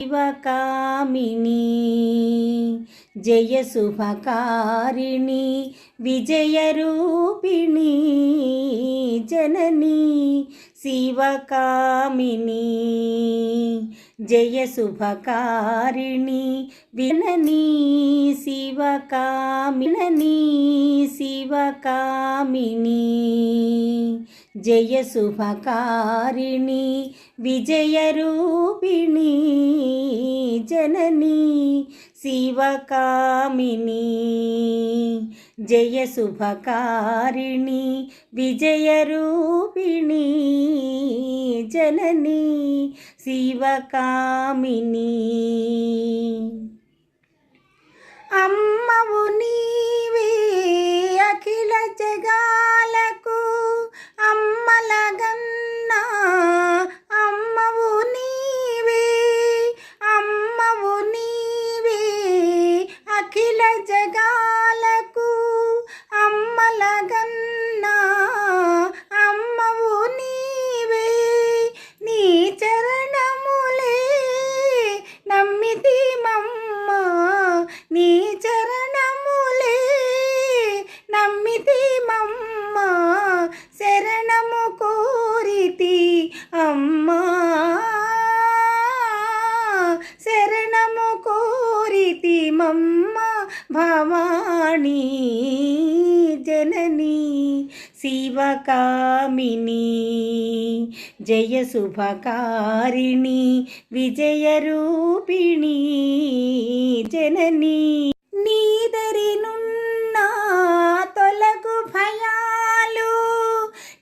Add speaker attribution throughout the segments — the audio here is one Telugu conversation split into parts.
Speaker 1: శివకామిని జయ శుభకారిణి విజయరూపిణి జనని శివకామిని జయ శుభకారిణి వినని శివకామిని శివకామిని జయ శుభకారిణి విజయరూపిణి జనని శివకామిని జయ శుభకారిణి విజయరూపిణి జనని శివకామిని అమ్మవు నీవే అఖిల జగాలకు అమ్మలగన్నా అమ్మవు నీవే అమ్మవు నీవే అఖిల జగాలకు అమ్మలగన్నా అమ్మవు నీవే నీ చరణములే నమ్మితి మమ్మ నీ చరణములే నమ్మితి మమ్మ శరణము కోరితి అమ్మా శరణము కోరితి మమ్మ భవానీ జనని శివకామిని జయ శుభకారిణి విజయరూపిణి జనని నీదరినున్న తొలగు భయాలు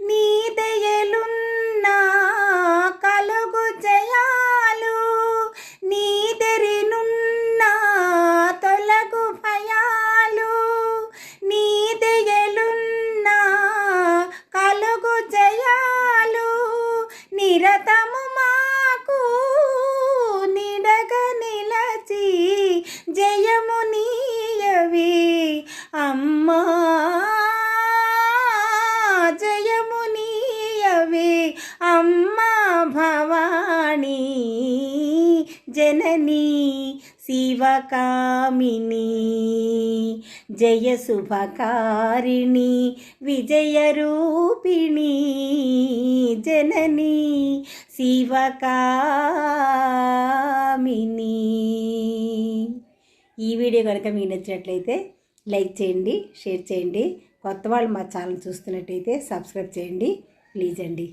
Speaker 1: నీ దయలున్న కలుగు జయాలు నీదరినున్న తొలగు భయాలు నీ దయలున్న కలుగు జయాలు నిరతము మాకు నిడగ నిలచి జయము నీయవే అమ్మా జయము నీయవే అమ్మా భవానీ జనని శివకామిని జయ శుభకారిణి విజయరూపిణి జనని శివకామిని. ఈ వీడియో కనుక మీకు నచ్చినట్లయితే లైక్ చేయండి, షేర్ చేయండి. కొత్త వాళ్ళు మా ఛానల్ చూస్తున్నట్టయితే సబ్స్క్రైబ్ చేయండి ప్లీజ్ అండి.